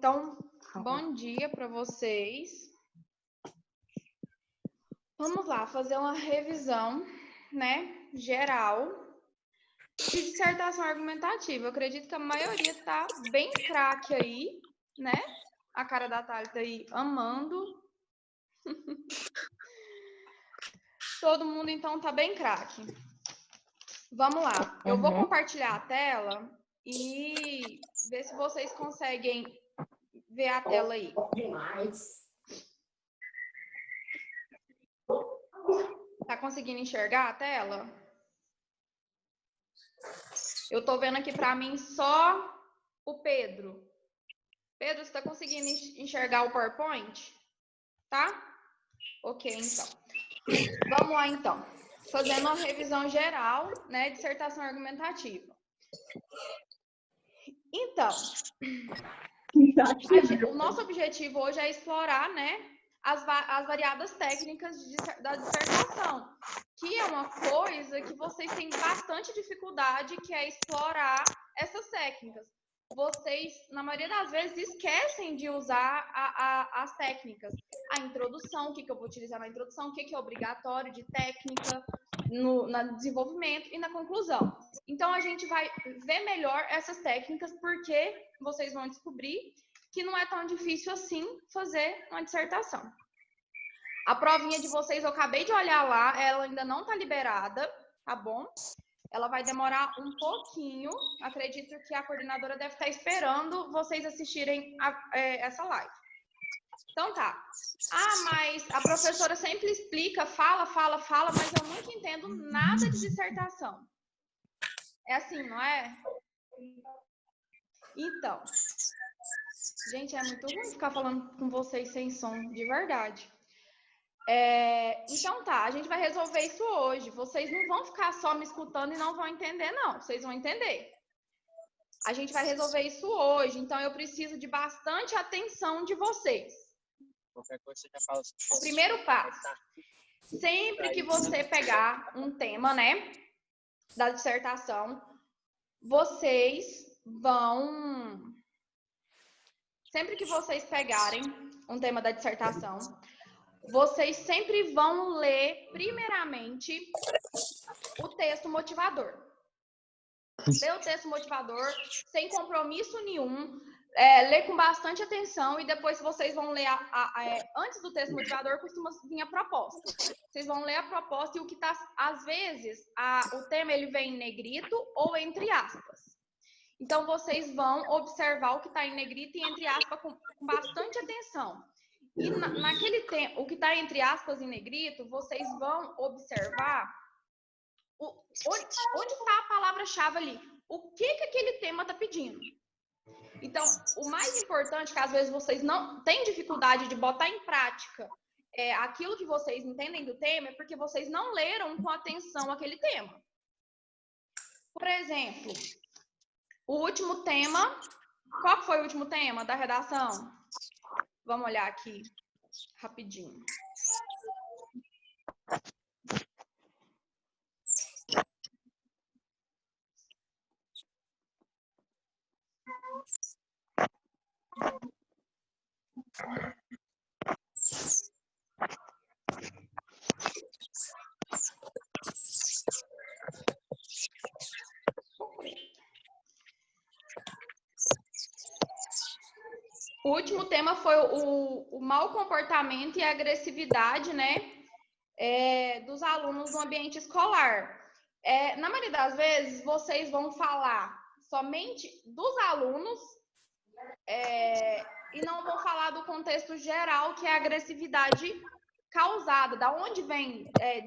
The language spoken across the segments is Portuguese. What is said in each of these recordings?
Então, bom dia para vocês. Vamos lá, fazer uma revisão, né, geral de dissertação argumentativa. Eu acredito que a maioria tá bem craque aí, né? A cara da Thalita aí amando. Todo mundo, então, tá bem craque. Vamos lá. Eu vou compartilhar a tela e ver se vocês conseguem ver a tela aí. Tá conseguindo enxergar a tela? Eu tô vendo aqui para mim só o Pedro. Pedro, você tá conseguindo enxergar o PowerPoint? Tá? Ok, então. Vamos lá, então. Fazendo uma revisão geral, né, dissertação argumentativa. Então, o nosso objetivo hoje é explorar, né, as variadas técnicas da dissertação, que é uma coisa que vocês têm bastante dificuldade, que é explorar essas técnicas. Vocês, na maioria das vezes, esquecem de usar as técnicas. A introdução, o que eu vou utilizar na introdução, o que é obrigatório de técnica no desenvolvimento e na conclusão. Então, a gente vai ver melhor essas técnicas, porque vocês vão descobrir que não é tão difícil assim fazer uma dissertação. A provinha de vocês, eu acabei de olhar lá, ela ainda não está liberada, tá bom? Ela vai demorar um pouquinho. Acredito que a coordenadora deve estar esperando vocês assistirem essa live. Então tá. Mas a professora sempre explica, fala, mas eu nunca entendo nada de dissertação. É assim, não é? Então, gente, é muito ruim ficar falando com vocês sem som, de verdade. Então tá, a gente vai resolver isso hoje. Vocês não vão ficar só me escutando e não vão entender, não. Vocês vão entender. A gente vai resolver isso hoje, então eu preciso de bastante atenção de vocês. Qualquer coisa você já fala assim. O primeiro passo, sempre que você pegar um tema, né, da dissertação, vocês vão... Sempre que vocês pegarem um tema da dissertação, vocês sempre vão ler, primeiramente, o texto motivador. Lê o texto motivador, sem compromisso nenhum, lê com bastante atenção e depois vocês vão ler, antes do texto motivador, costuma vir a proposta. Vocês vão ler a proposta e o que está, às vezes, o tema ele vem em negrito ou entre aspas. Então, vocês vão observar o que está em negrito e entre aspas com bastante atenção. E naquele tempo, o que está entre aspas em negrito, vocês vão observar onde está a palavra-chave ali. O que aquele tema está pedindo. Então, o mais importante, que às vezes vocês não têm dificuldade de botar em prática aquilo que vocês entendem do tema, é porque vocês não leram com atenção aquele tema. Por exemplo, o último tema... Qual foi o último tema da redação? Vamos olhar aqui rapidinho. O último tema foi o mau comportamento e a agressividade, né, dos alunos no ambiente escolar. Na maioria das vezes, vocês vão falar somente dos alunos e não vão falar do contexto geral, que é a agressividade causada,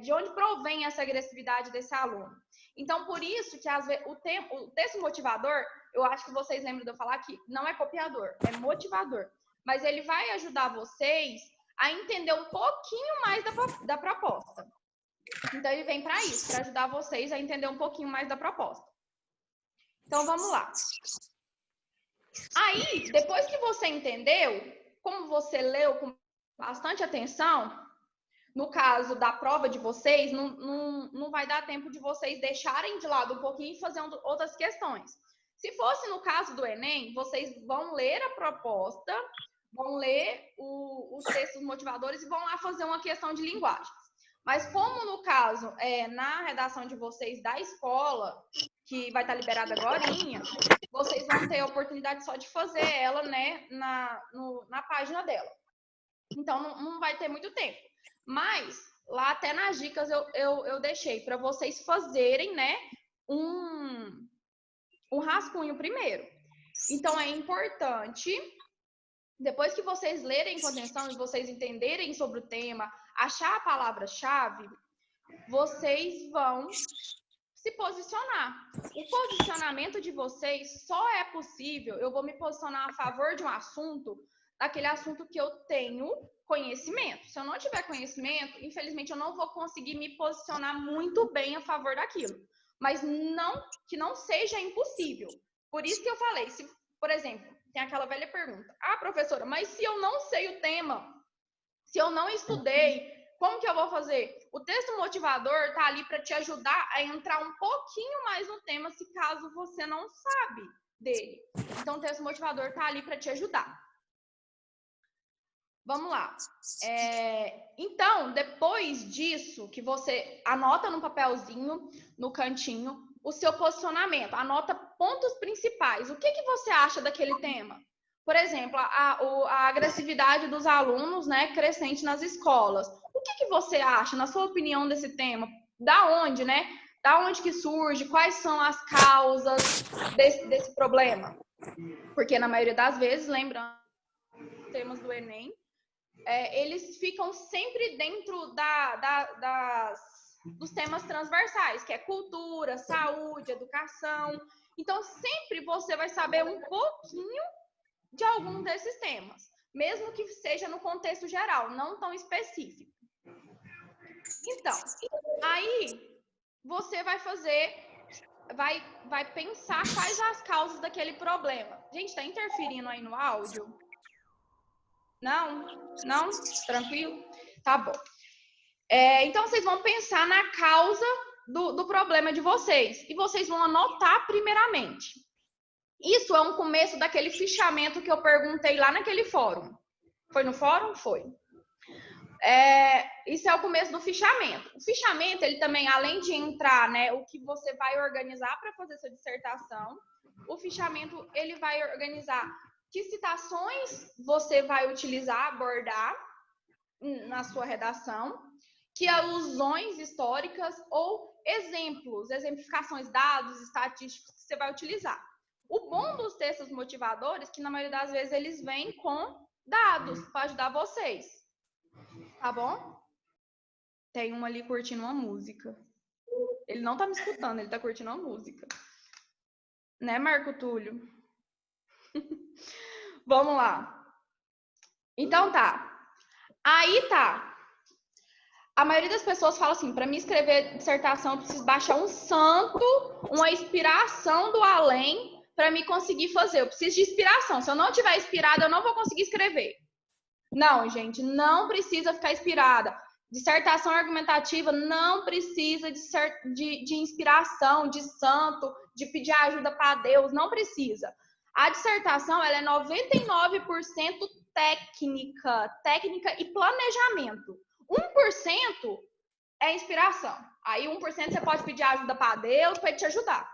de onde provém essa agressividade desse aluno. Então, por isso que às vezes, o texto motivador, eu acho que vocês lembram de eu falar que não é copiador, é motivador. Mas ele vai ajudar vocês a entender um pouquinho mais da proposta. Então, ele vem para isso, para ajudar vocês a entender um pouquinho mais da proposta. Então, vamos lá. Aí, depois que você entendeu, como você leu com bastante atenção, no caso da prova de vocês, não vai dar tempo de vocês deixarem de lado um pouquinho e fazer outras questões. Se fosse no caso do Enem, vocês vão ler a proposta, vão ler os textos motivadores e vão lá fazer uma questão de linguagem. Mas como no caso, na redação de vocês da escola, que vai estar liberada agorinha, vocês vão ter a oportunidade só de fazer ela, né, na página dela. Então, não vai ter muito tempo. Mas, lá até nas dicas eu deixei para vocês fazerem, né, um rascunho primeiro. Então, é importante, depois que vocês lerem com atenção e vocês entenderem sobre o tema, achar a palavra-chave, vocês vão se posicionar. O posicionamento de vocês só é possível, eu vou me posicionar a favor de um assunto, daquele assunto que eu tenho conhecimento. Se eu não tiver conhecimento, infelizmente eu não vou conseguir me posicionar muito bem a favor daquilo. Mas não que não seja impossível. Por isso que eu falei, se, por exemplo, tem aquela velha pergunta: ah, professora, mas se eu não sei o tema, se eu não estudei, como que eu vou fazer? O texto motivador está ali para te ajudar a entrar um pouquinho mais no tema, se caso você não sabe dele. Então, o texto motivador está ali para te ajudar. Vamos lá. Então, depois disso, que você anota no papelzinho, no cantinho, o seu posicionamento. Anota pontos principais. O que você acha daquele tema? Por exemplo, a agressividade dos alunos, né, crescente nas escolas. O que você acha, na sua opinião, desse tema? Da onde, né? Da onde que surge? Quais são as causas desse problema? Porque, na maioria das vezes, lembrando os temas do Enem, eles ficam sempre dentro dos temas transversais, que é cultura, saúde, educação. Então, sempre você vai saber um pouquinho de algum desses temas, mesmo que seja no contexto geral, não tão específico. Então, aí você vai fazer, vai pensar quais as causas daquele problema. Gente, tá interferindo aí no áudio? Não? Não? Tranquilo? Tá bom. Então, vocês vão pensar na causa do problema de vocês. E vocês vão anotar primeiramente. Isso é um começo daquele fichamento que eu perguntei lá naquele fórum. Foi no fórum? Foi. Isso é o começo do fichamento. O fichamento, ele também, além de entrar, né, o que você vai organizar para fazer sua dissertação, o fichamento, ele vai organizar que citações você vai utilizar, abordar na sua redação, que alusões históricas ou exemplos, exemplificações, dados, estatísticos que você vai utilizar. O bom dos textos motivadores é que, na maioria das vezes, eles vêm com dados para ajudar vocês. Tá bom? Tem um ali curtindo uma música. Ele não tá me escutando, ele tá curtindo uma música. Né, Marco Túlio? Vamos lá. Então tá. Aí tá. A maioria das pessoas fala assim, para mim escrever dissertação, eu preciso baixar um santo, uma inspiração do além para me conseguir fazer. Eu preciso de inspiração. Se eu não tiver inspirada, eu não vou conseguir escrever. Não, gente, não precisa ficar inspirada. Dissertação argumentativa não precisa de inspiração, de santo, de pedir ajuda para Deus, não precisa. A dissertação, ela é 99% técnica e planejamento. 1% é inspiração. Aí 1% você pode pedir ajuda para Deus para ele te ajudar.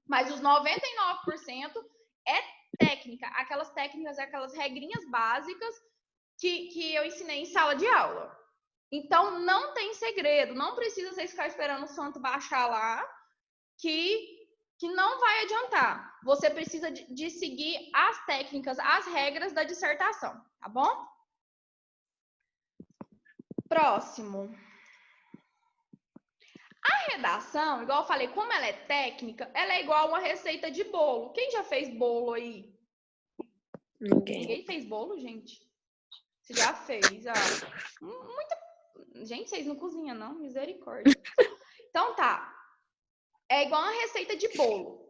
Mas os 99% é técnica. Aquelas técnicas, aquelas regrinhas básicas que eu ensinei em sala de aula. Então, não tem segredo. Não precisa vocês ficar esperando o santo baixar lá, que não vai adiantar. Você precisa de seguir as técnicas, as regras da dissertação, tá bom? Próximo. A redação, igual eu falei, como ela é técnica, ela é igual uma receita de bolo. Quem já fez bolo aí? Ninguém fez bolo, gente? Você já fez? Gente, vocês não cozinham, não? Misericórdia. Então tá. É igual uma receita de bolo.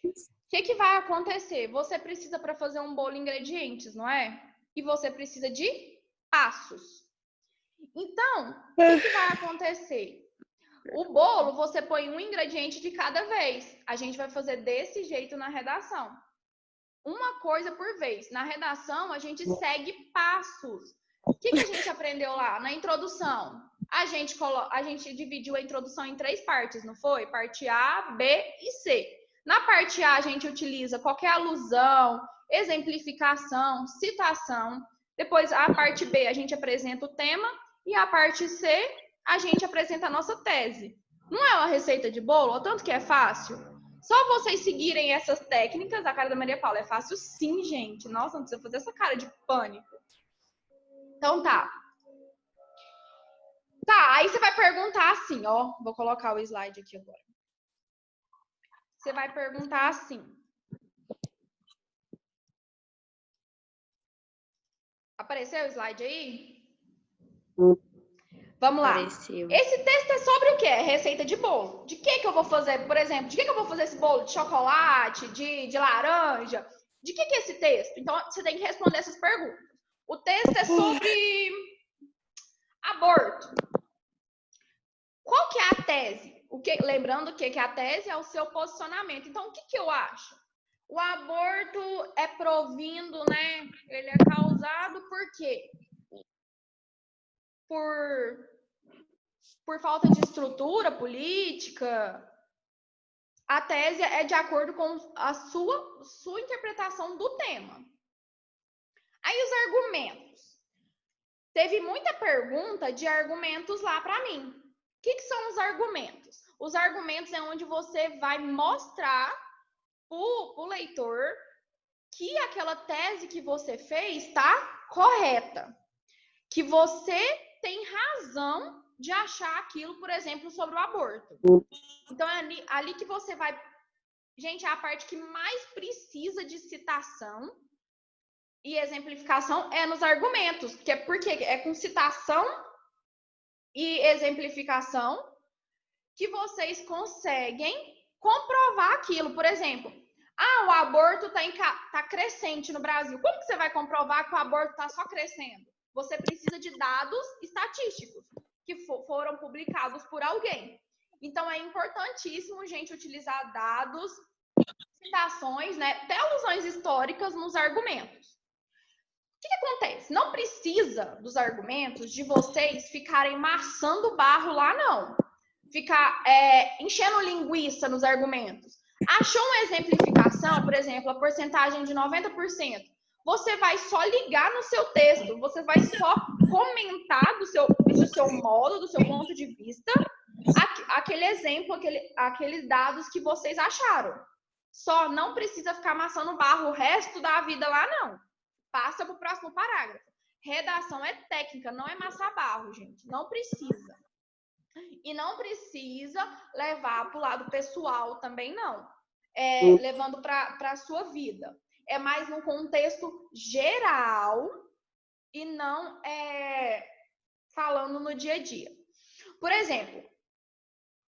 O que vai acontecer? Você precisa, para fazer um bolo, ingredientes, não é? E você precisa de passos. Então, o que vai acontecer? O bolo, você põe um ingrediente de cada vez. A gente vai fazer desse jeito na redação. Uma coisa por vez. Na redação, a gente segue passos. O que a gente aprendeu lá? Na introdução, a gente dividiu a introdução em 3 partes, não foi? Parte A, B e C. Na parte A, a gente utiliza qualquer alusão, exemplificação, citação. Depois, a parte B, a gente apresenta o tema. E a parte C, a gente apresenta a nossa tese. Não é uma receita de bolo? Tanto que é fácil. Só vocês seguirem essas técnicas, a cara da Maria Paula, é fácil sim, gente. Nossa, não precisa fazer essa cara de pânico. Então tá. Tá, aí você vai perguntar assim, ó. Vou colocar o slide aqui agora. Você vai perguntar assim. Apareceu o slide aí? Vamos lá. Apareceu. Esse texto é sobre o quê? É receita de bolo. De que eu vou fazer, por exemplo? De que eu vou fazer esse bolo? De chocolate? De laranja? De que é esse texto? Então, você tem que responder essas perguntas. O texto é sobre aborto. Qual que é a tese? Lembrando que a tese é o seu posicionamento. Então, o que eu acho? O aborto é provindo, né? Ele é causado por quê? Por falta de estrutura política. A tese é de acordo com a sua interpretação do tema. Aí os argumentos. Teve muita pergunta de argumentos lá para mim. O que são os argumentos? Os argumentos é onde você vai mostrar para o leitor que aquela tese que você fez está correta. Que você tem razão de achar aquilo, por exemplo, sobre o aborto. Então, é ali que você vai... Gente, é a parte que mais precisa de citação e exemplificação é nos argumentos. Porque é com citação e exemplificação que vocês conseguem comprovar aquilo. Por exemplo, o aborto está crescente no Brasil. Como que você vai comprovar que o aborto está só crescendo? Você precisa de dados estatísticos que foram publicados por alguém. Então, é importantíssimo, gente, utilizar dados, citações, né, até alusões históricas nos argumentos. O que acontece? Não precisa dos argumentos de vocês ficarem maçando barro lá, não. Ficar enchendo linguiça nos argumentos. Achou uma exemplificação, por exemplo, a porcentagem de 90%. Você vai só ligar no seu texto, você vai só comentar do seu modo, do seu ponto de vista, aquele exemplo, aqueles dados que vocês acharam. Só não precisa ficar amassando barro o resto da vida lá, não. Passa para o próximo parágrafo. Redação é técnica, não é amassar barro, gente. Não precisa. E não precisa levar para o lado pessoal também, não. Levando para a sua vida. É mais num contexto geral e não falando no dia a dia. Por exemplo,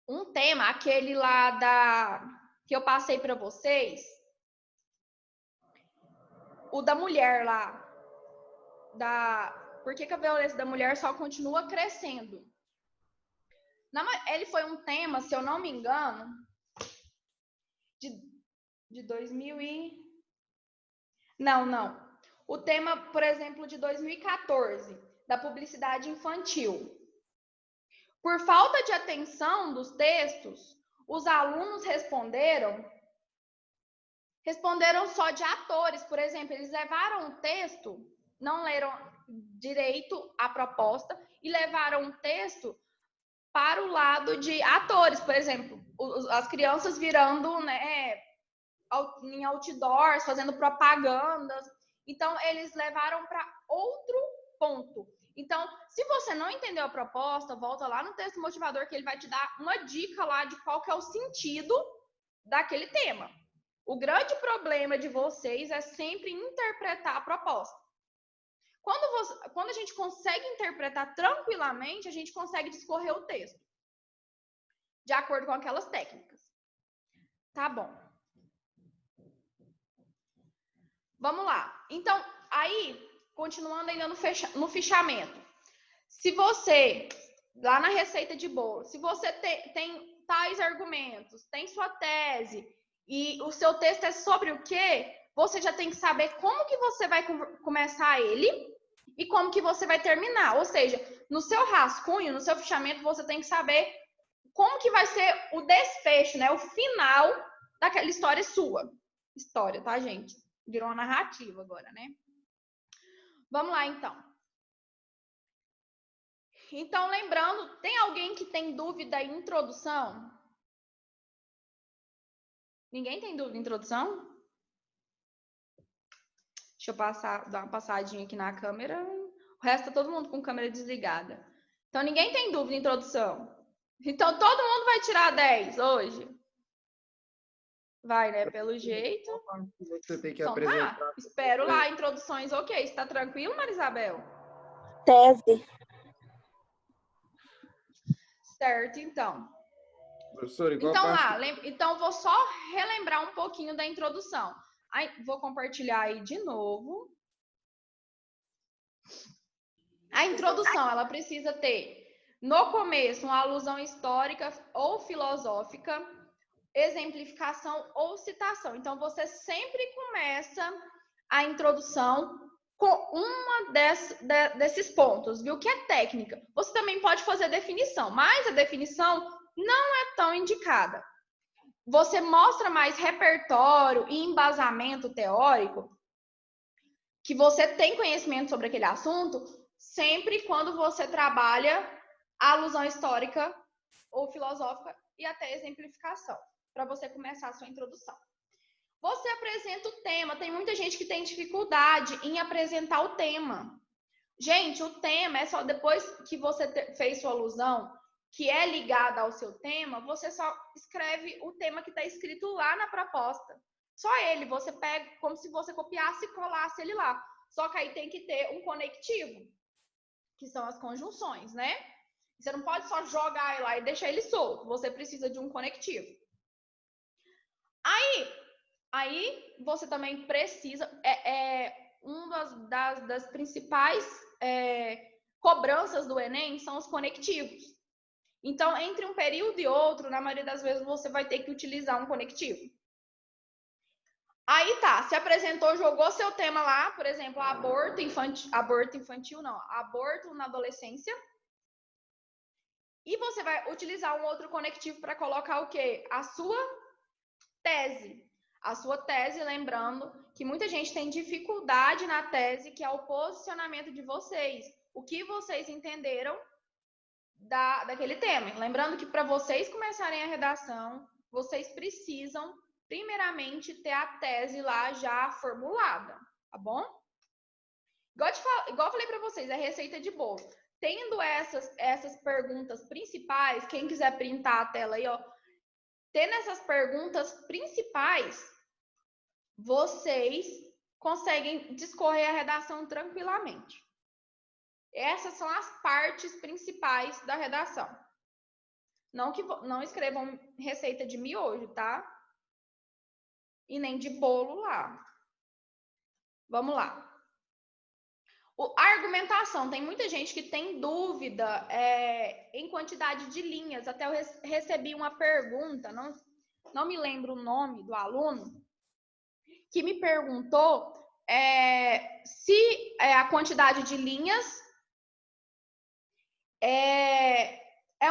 um tema, aquele lá que eu passei para vocês, o da mulher lá, por que a violência da mulher só continua crescendo? Ele foi um tema, se eu não me engano, de 2000 e... Não. O tema, por exemplo, de 2014, da publicidade infantil. Por falta de atenção dos textos, os alunos responderam só de atores. Por exemplo, eles levaram o texto, não leram direito a proposta e levaram o texto para o lado de atores. Por exemplo, as crianças virando, né, em outdoors, fazendo propagandas. Então, eles levaram para outro ponto. Então, se você não entendeu a proposta, volta lá no texto motivador que ele vai te dar uma dica lá de qual que é o sentido daquele tema. O grande problema de vocês é sempre interpretar a proposta. Quando a gente consegue interpretar tranquilamente, a gente consegue discorrer o texto de acordo com aquelas técnicas. Tá bom. Vamos lá. Então, aí, continuando ainda no fichamento. Se você lá na receita de bolo, se você tem tais argumentos, tem sua tese e o seu texto é sobre o quê, você já tem que saber como que você vai começar ele e como que você vai terminar. Ou seja, no seu rascunho, no seu fichamento, você tem que saber como que vai ser o desfecho, né? O final daquela história sua. História, tá, gente? Virou uma narrativa agora, né? Vamos lá, então. Então, lembrando, tem alguém que tem dúvida em introdução? Ninguém tem dúvida em introdução? Deixa eu dar uma passadinha aqui na câmera. O resto tá todo mundo com câmera desligada. Então, ninguém tem dúvida em introdução. Então, todo mundo vai tirar 10 hoje? Vai, né? Pelo jeito. Você tem que Então, apresentar. tá. Espero lá. Introduções, ok. Está tranquilo, Marisabel? Tese. Certo, então. Professor, igual Então, a lá. Então, vou só relembrar um pouquinho da introdução. Aí, vou compartilhar aí de novo. A introdução, ela precisa ter, no começo, uma alusão histórica ou filosófica, exemplificação ou citação. Então, você sempre começa a introdução com uma desses pontos, viu? Que é técnica. Você também pode fazer definição, mas a definição não é tão indicada. Você mostra mais repertório e embasamento teórico, que você tem conhecimento sobre aquele assunto, sempre quando você trabalha a alusão histórica ou filosófica e até exemplificação, para você começar a sua introdução. Você apresenta o tema. Tem muita gente que tem dificuldade em apresentar o tema. Gente, o tema é só depois que você fez sua alusão, que é ligada ao seu tema, você só escreve o tema que está escrito lá na proposta. Só ele, você pega como se você copiasse e colasse ele lá. Só que aí tem que ter um conectivo, que são as conjunções, né? Você não pode só jogar ele lá e deixar ele solto. Você precisa de um conectivo. Aí você também precisa... uma das principais cobranças do Enem são os conectivos. Então, entre um período e outro, na maioria das vezes, você vai ter que utilizar um conectivo. Aí tá, se apresentou, jogou seu tema lá, por exemplo, aborto infantil não, aborto na adolescência. E você vai utilizar um outro conectivo para colocar o quê? A sua tese. A sua tese, lembrando que muita gente tem dificuldade na tese, que é o posicionamento de vocês. O que vocês entenderam daquele tema. Lembrando que para vocês começarem a redação, vocês precisam, primeiramente, ter a tese lá já formulada, tá bom? Igual eu falei para vocês, é receita de bolo. Tendo essas perguntas principais, quem quiser printar a tela aí, ó, tendo essas perguntas principais, vocês conseguem discorrer a redação tranquilamente. Essas são as partes principais da redação. Não escrevam receita de miojo, tá? E nem de bolo lá. Vamos lá. A argumentação. Tem muita gente que tem dúvida em quantidade de linhas. Até eu recebi uma pergunta, não me lembro o nome do aluno, que me perguntou se a quantidade de linhas é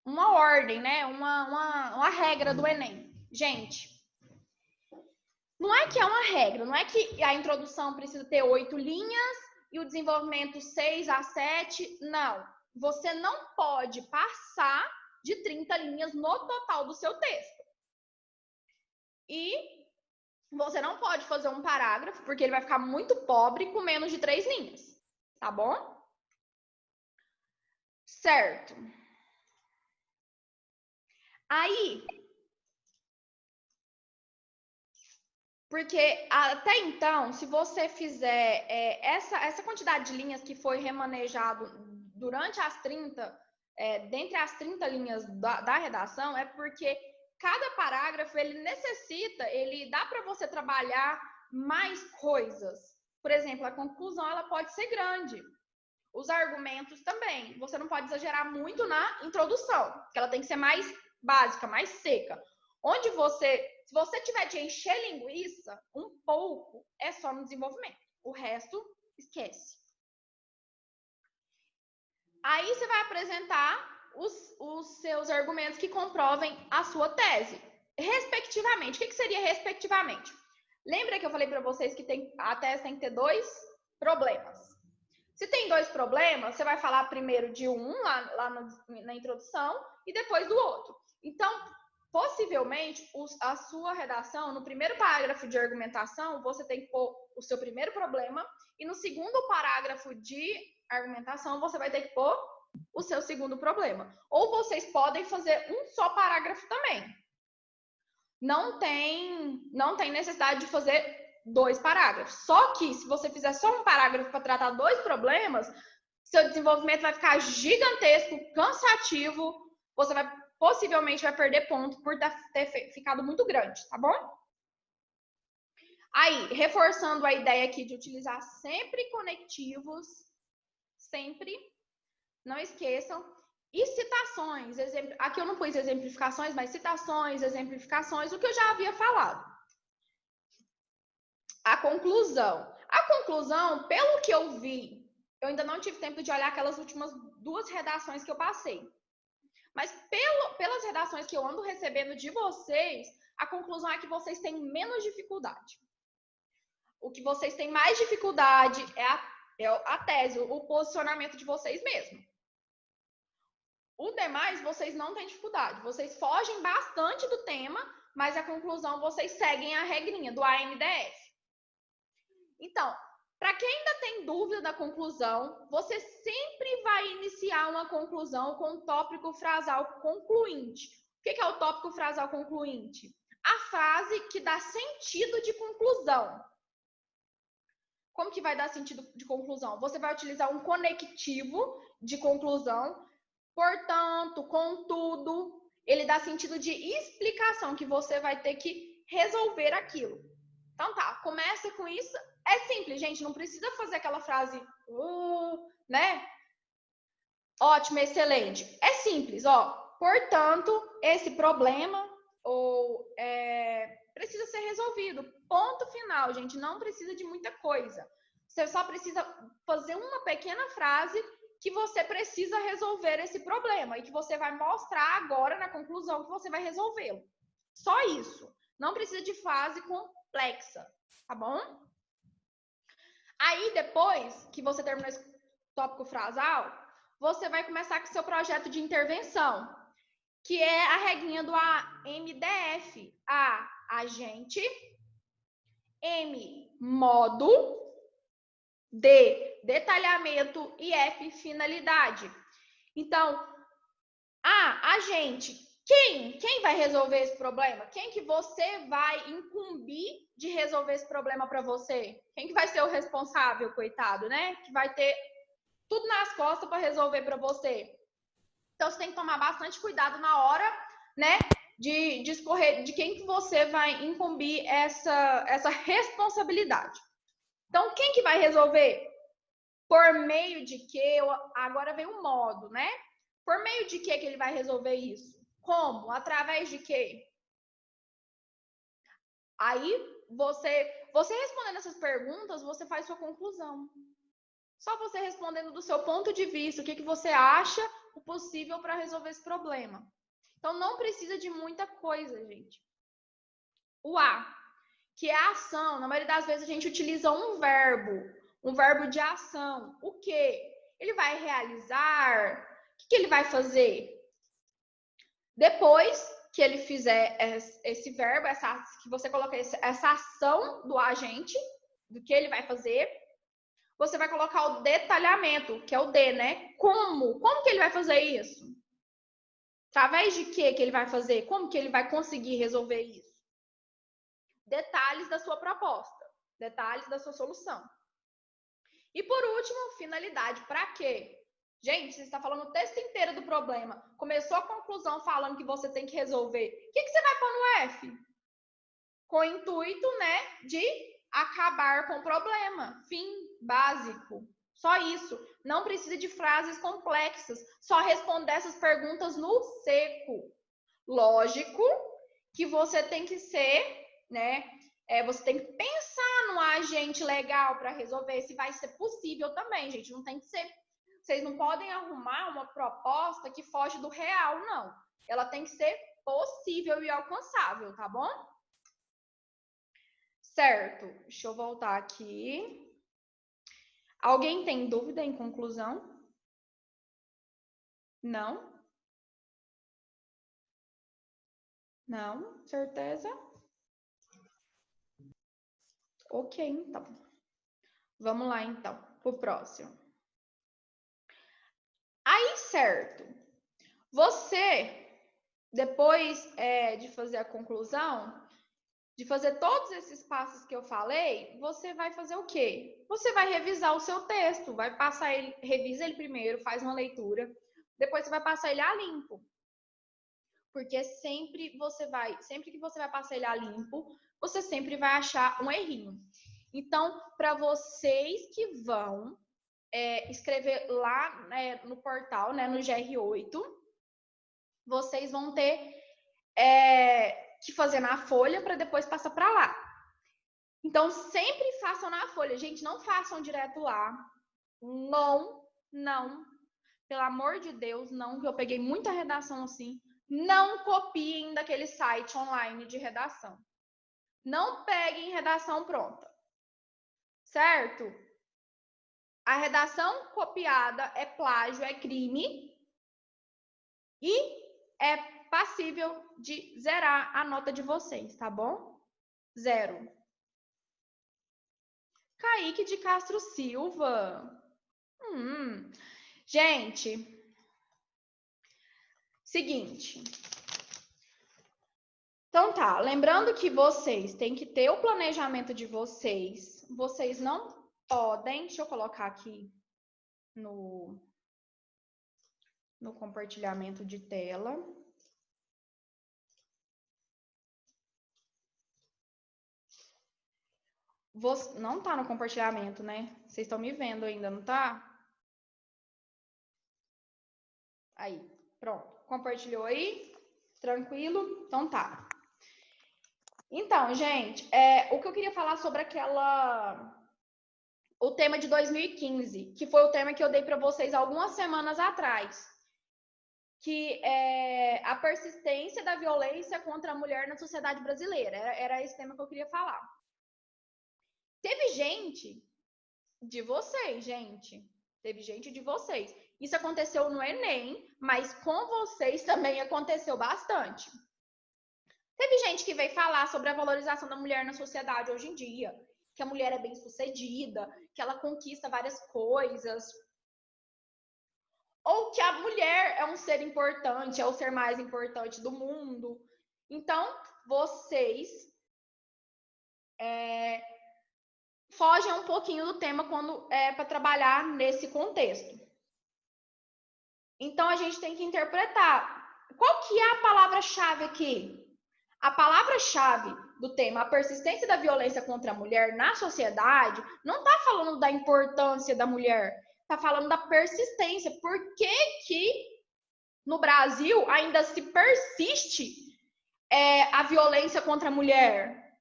uma ordem, né? Uma regra do Enem. Gente, não é que é uma regra, não é que a introdução precisa ter 8 linhas e o desenvolvimento 6 a 7. Não. Você não pode passar de 30 linhas no total do seu texto. E você não pode fazer um parágrafo, porque ele vai ficar muito pobre com menos de 3 linhas. Tá bom? Certo. Aí, porque até então, se você fizer essa quantidade de linhas que foi remanejado durante as 30, dentre as 30 linhas da redação, é porque cada parágrafo, ele dá para você trabalhar mais coisas. Por exemplo, a conclusão, ela pode ser grande. Os argumentos também. Você não pode exagerar muito na introdução, porque ela tem que ser mais básica, mais seca. Onde se você tiver de encher linguiça, um pouco é só no desenvolvimento. O resto, esquece. Aí você vai apresentar os seus argumentos que comprovem a sua tese. Respectivamente. O que seria respectivamente? Lembra que eu falei para vocês que a tese tem que ter 2 problemas. Se tem 2 problemas, você vai falar primeiro de um lá na introdução e depois do outro. Então, possivelmente, a sua redação, no primeiro parágrafo de argumentação, você tem que pôr o seu primeiro problema e no segundo parágrafo de argumentação, você vai ter que pôr o seu segundo problema. Ou vocês podem fazer um só parágrafo também. Não tem necessidade de fazer 2 parágrafos. Só que, se você fizer só um parágrafo para tratar 2 problemas, seu desenvolvimento vai ficar gigantesco, cansativo, você possivelmente vai perder ponto por ter ficado muito grande, tá bom? Aí, reforçando a ideia aqui de utilizar sempre conectivos, sempre, não esqueçam. E citações, aqui eu não pus exemplificações, mas citações, exemplificações, o que eu já havia falado. A conclusão, pelo que eu vi, eu ainda não tive tempo de olhar aquelas últimas 2 redações que eu passei. Mas pelas redações que eu ando recebendo de vocês, a conclusão é que vocês têm menos dificuldade. O que vocês têm mais dificuldade é a tese, o posicionamento de vocês mesmos. O demais, vocês não têm dificuldade. Vocês fogem bastante do tema, mas a conclusão, vocês seguem a regrinha do AMDF. Então, para quem ainda tem dúvida da conclusão, você sempre vai iniciar uma conclusão com um tópico frasal concluinte. O que é o tópico frasal concluinte? A frase que dá sentido de conclusão. Como que vai dar sentido de conclusão? Você vai utilizar um conectivo de conclusão. Portanto, contudo, ele dá sentido de explicação, que você vai ter que resolver aquilo. Então tá, começa com isso. É simples, gente, não precisa fazer aquela frase, né? Ótimo, excelente. É simples, ó. Portanto, esse problema precisa ser resolvido. Ponto final, gente. Não precisa de muita coisa. Você só precisa fazer uma pequena frase que você precisa resolver esse problema e que você vai mostrar agora na conclusão que você vai resolvê-lo. Só isso. Não precisa de frase complexa, tá bom? Aí, depois que você terminou esse tópico frasal, você vai começar com o seu projeto de intervenção, que é a regrinha do AMDF. A, agente. M, modo. D, detalhamento. E F, finalidade. Então, A, agente. Quem vai resolver esse problema? Quem que você vai incumbir de resolver esse problema para você? Quem que vai ser o responsável, coitado, né? Que vai ter tudo nas costas para resolver para você. Então, você tem que tomar bastante cuidado na hora, né, de escorrer de quem que você vai incumbir essa responsabilidade. Então, quem que vai resolver? Por meio de que? Agora vem o modo, né? Por meio de que ele vai resolver isso? Como? Através de quê? Aí, você respondendo essas perguntas, você faz sua conclusão. Só você respondendo do seu ponto de vista, o que você acha o possível para resolver esse problema. Então, não precisa de muita coisa, gente. O A, que é a ação. Na maioria das vezes, a gente utiliza um verbo de ação. O quê? Ele vai realizar. O que ele vai fazer? Depois que ele fizer esse verbo, que você coloca essa ação do agente, do que ele vai fazer, você vai colocar o detalhamento, que é o D, né? Como? Como que ele vai fazer isso? Através de que ele vai fazer? Como que ele vai conseguir resolver isso? Detalhes da sua proposta, detalhes da sua solução. E por último, finalidade. Para quê? Gente, você está falando o texto inteiro do problema. Começou a conclusão falando que você tem que resolver. O que você vai pôr no F? Com o intuito, né, de acabar com o problema. Fim básico. Só isso. Não precisa de frases complexas. Só responder essas perguntas no seco. Lógico que você tem que ser, né? Você tem que pensar num agente legal para resolver, se vai ser possível também, gente. Não tem que ser. Vocês não podem arrumar uma proposta que foge do real, não. Ela tem que ser possível e alcançável, tá bom? Certo. Deixa eu voltar aqui. Alguém tem dúvida em conclusão? Não? Não? Certeza? Ok, então. Vamos lá, então, pro próximo. Aí, certo. Você, depois de fazer a conclusão, de fazer todos esses passos que eu falei, você vai fazer o quê? Você vai revisar o seu texto, vai passar ele, revisa ele primeiro, faz uma leitura, depois você vai passar ele a limpo. Porque sempre que você vai passar ele a limpo, você sempre vai achar um errinho. Então, para vocês que vão escrever lá no portal, né, no GR8, vocês vão ter que fazer na folha para depois passar para lá. Então, sempre façam na folha. Gente, não façam direto lá. Não. Pelo amor de Deus, não, que eu peguei muita redação assim. Não copiem daquele site online de redação. Não peguem redação pronta. Certo? A redação copiada é plágio, é crime. E é passível de zerar a nota de vocês, tá bom? 0. Kaique de Castro Silva. Gente, seguinte. Então tá, lembrando que vocês têm que ter o planejamento de vocês. Vocês não podem, deixa eu colocar aqui no compartilhamento de tela. Não tá no compartilhamento, né? Vocês estão me vendo ainda, não tá? Aí, pronto. Compartilhou aí? Tranquilo? Então tá. Então, gente, o que eu queria falar sobre o tema de 2015, que foi o tema que eu dei para vocês algumas semanas atrás, que é a persistência da violência contra a mulher na sociedade brasileira. Era esse tema que eu queria falar. Teve gente de vocês, gente. Teve gente de vocês. Isso aconteceu no Enem, mas com vocês também aconteceu bastante. Teve gente que veio falar sobre a valorização da mulher na sociedade hoje em dia, que a mulher é bem-sucedida, que ela conquista várias coisas, ou que a mulher é um ser importante, é o ser mais importante do mundo. Então, vocês fogem um pouquinho do tema quando é para trabalhar nesse contexto. Então, a gente tem que interpretar. Qual que é a palavra-chave aqui? A palavra-chave do tema, a persistência da violência contra a mulher na sociedade, não está falando da importância da mulher, está falando da persistência. Por que no Brasil ainda se persiste a violência contra a mulher?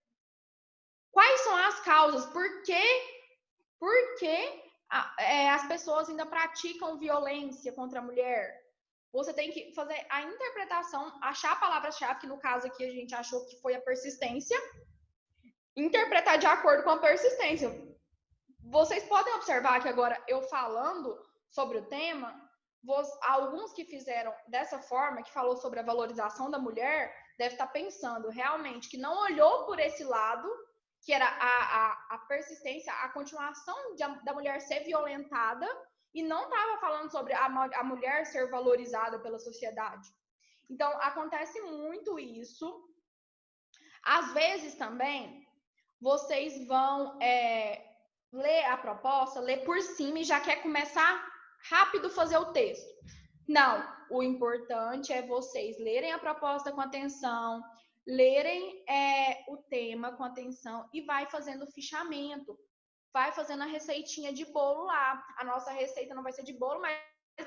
Quais são as causas? Por que as pessoas ainda praticam violência contra a mulher? Você tem que fazer a interpretação, achar a palavra-chave, que no caso aqui a gente achou que foi a persistência, interpretar de acordo com a persistência. Vocês podem observar que agora eu falando sobre o tema, alguns que fizeram dessa forma, que falou sobre a valorização da mulher, deve estar pensando realmente que não olhou por esse lado, que era a persistência, a continuação da mulher ser violentada, e não estava falando sobre a mulher ser valorizada pela sociedade. Então, acontece muito isso. Às vezes também, vocês vão ler a proposta, ler por cima e já quer começar rápido fazer o texto. Não, o importante é vocês lerem a proposta com atenção, lerem o tema com atenção e vai fazendo o fichamento. vai fazendo a receitinha de bolo lá. A nossa receita não vai ser de bolo, mas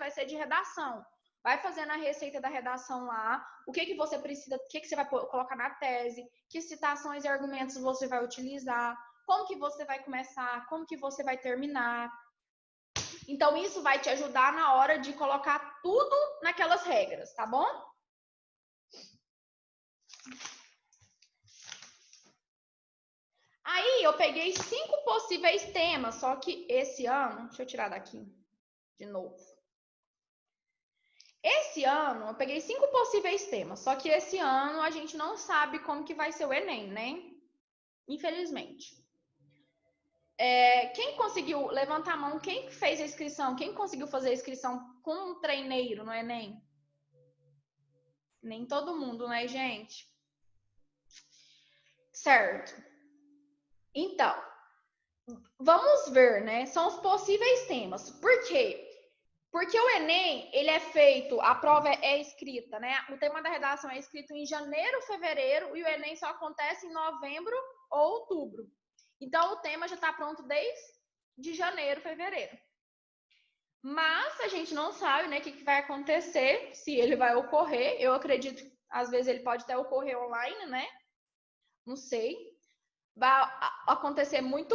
vai ser de redação. Vai fazendo a receita da redação lá, o que você precisa, o que você vai colocar na tese, que citações e argumentos você vai utilizar, como que você vai começar, como que você vai terminar. Então, isso vai te ajudar na hora de colocar tudo naquelas regras, tá bom? Aí, eu peguei 5 possíveis temas, só que esse ano... Deixa eu tirar daqui de novo. Esse ano, eu peguei 5 possíveis temas, só que esse ano a gente não sabe como que vai ser o Enem, né? Infelizmente. Quem conseguiu, levanta a mão, quem fez a inscrição, quem conseguiu fazer a inscrição com um treineiro no Enem? Nem todo mundo, né, gente? Certo. Então, vamos ver, né? São os possíveis temas. Por quê? Porque o Enem, ele é feito, a prova é escrita, né? O tema da redação é escrito em janeiro, fevereiro, e o Enem só acontece em novembro ou outubro. Então, o tema já está pronto desde janeiro, fevereiro. Mas a gente não sabe, né, o que vai acontecer, se ele vai ocorrer. Eu acredito que, às vezes, ele pode até ocorrer online, né? Não sei. Vai acontecer muito,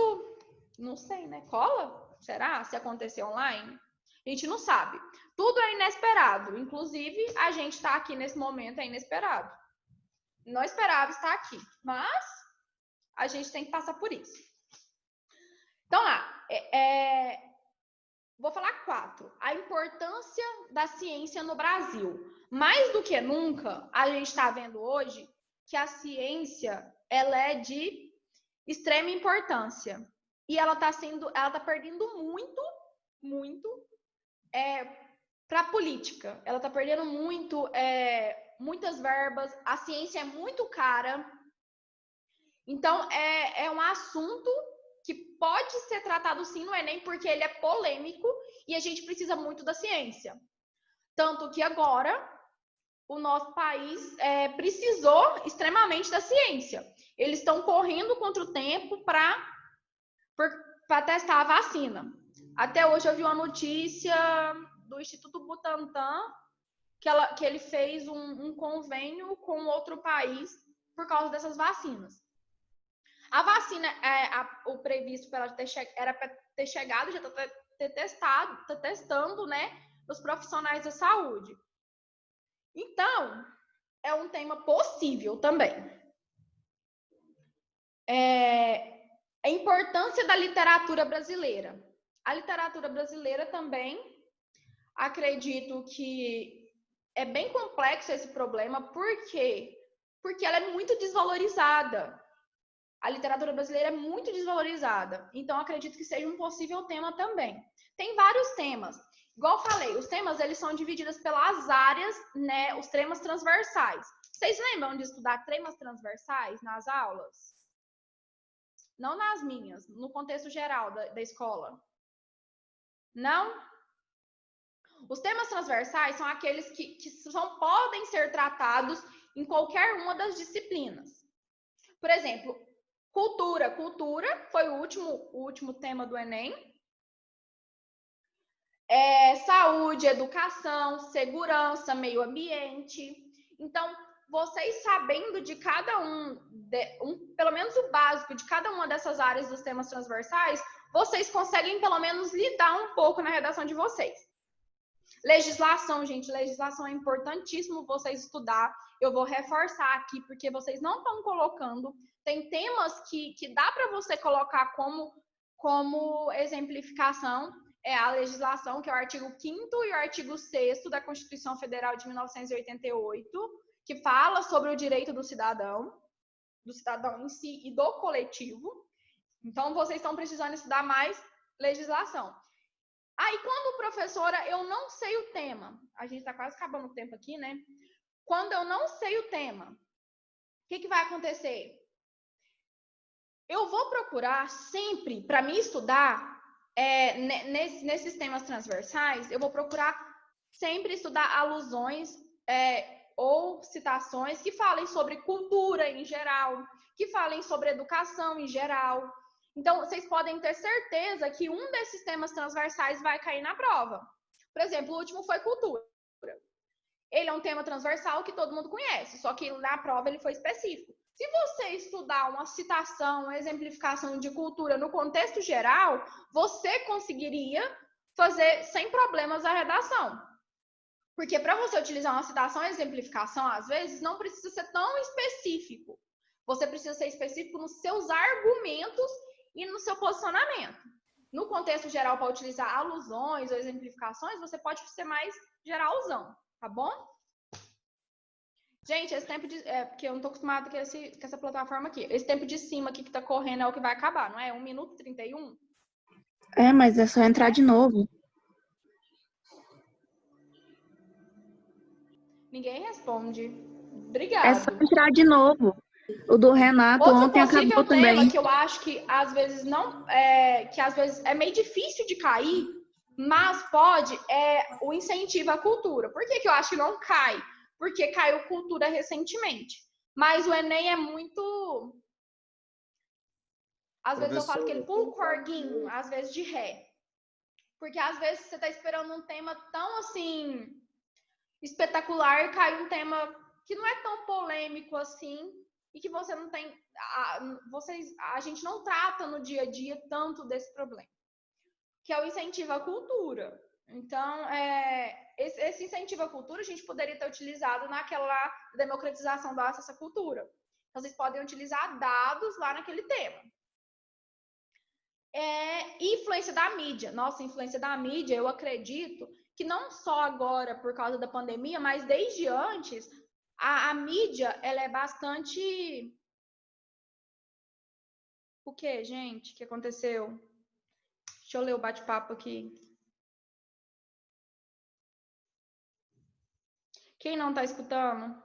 não sei, né? Cola? Será? Se acontecer online? A gente não sabe. Tudo é inesperado. Inclusive, a gente está aqui nesse momento, é inesperado. Não esperava estar aqui, mas a gente tem que passar por isso. Então, lá, vou falar 4. A importância da ciência no Brasil. Mais do que nunca, a gente está vendo hoje que a ciência, ela é de extrema importância. E ela tá perdendo muito para a política. Ela está perdendo muitas verbas. A ciência é muito cara. Então, é um assunto que pode ser tratado sim no Enem, porque ele é polêmico e a gente precisa muito da ciência. Tanto que agora o nosso país precisou extremamente da ciência. Eles estão correndo contra o tempo para testar a vacina. Até hoje eu vi uma notícia do Instituto Butantan que ele fez um convênio com outro país por causa dessas vacinas. A vacina, o previsto era para ter chegado, já está testando, né, os profissionais da saúde. Então, é um tema possível também. A importância da literatura brasileira. A literatura brasileira também, acredito que é bem complexo esse problema. Por quê? Porque ela é muito desvalorizada. A literatura brasileira é muito desvalorizada. Então, acredito que seja um possível tema também. Tem vários temas. Igual eu falei, os temas eles são divididos pelas áreas, né? Os temas transversais. Vocês lembram de estudar temas transversais nas aulas? Não nas minhas, no contexto geral da escola. Não? Os temas transversais são aqueles que podem ser tratados em qualquer uma das disciplinas. Por exemplo, cultura. Cultura foi o último tema do Enem. Saúde, educação, segurança, meio ambiente. Então, vocês sabendo de cada pelo menos o básico de cada uma dessas áreas dos temas transversais, vocês conseguem pelo menos lidar um pouco na redação de vocês. Legislação, gente, legislação é importantíssimo vocês estudar. Eu vou reforçar aqui, porque vocês não estão colocando. Tem temas que dá para você colocar como exemplificação. É a legislação, que é o artigo 5º e o artigo 6º da Constituição Federal de 1988, que fala sobre o direito do cidadão em si e do coletivo. Então, vocês estão precisando estudar mais legislação. Aí, quando professora, eu não sei o tema, a gente está quase acabando o tempo aqui, né? Quando eu não sei o tema, o que vai acontecer? Eu vou procurar sempre, para me estudar, nesses temas transversais, eu vou procurar sempre estudar alusões ou citações que falem sobre cultura em geral, que falem sobre educação em geral. Então, vocês podem ter certeza que um desses temas transversais vai cair na prova. Por exemplo, o último foi cultura. Ele é um tema transversal que todo mundo conhece, só que na prova ele foi específico. Se você estudar uma citação, uma exemplificação de cultura no contexto geral, você conseguiria fazer sem problemas a redação. Porque para você utilizar uma citação e exemplificação, às vezes, não precisa ser tão específico. Você precisa ser específico nos seus argumentos e no seu posicionamento. No contexto geral, para utilizar alusões ou exemplificações, você pode ser mais geralzão, tá bom? Gente, esse tempo de... porque eu não tô acostumada com essa plataforma aqui. Esse tempo de cima aqui que tá correndo é o que vai acabar, não é? 1 minuto e 31? Mas é só entrar de novo. Ninguém responde. É Obrigado. só entrar de novo. O do Renato Outro ontem possível acabou tema também. que eu acho que às vezes não... que às vezes é meio difícil de cair, mas pode, é o incentivo à cultura. Por que eu acho que não cai? Porque caiu cultura recentemente. Mas o Enem é muito... Às vezes eu falo que ele pula o corguinho, às vezes de ré. Porque às vezes você tá esperando um tema tão, assim, espetacular e cai um tema que não é tão polêmico assim e que você não tem... A gente não trata no dia a dia tanto desse problema, que é o incentivo à cultura. Então, esse incentivo à cultura a gente poderia ter utilizado naquela democratização do acesso à cultura. Então, vocês podem utilizar dados lá naquele tema. Influência da mídia. Nossa, influência da mídia, eu acredito que não só agora por causa da pandemia, mas desde antes, a mídia, ela é bastante... O que, gente? O que aconteceu? Deixa eu ler o bate-papo aqui. Quem não tá escutando?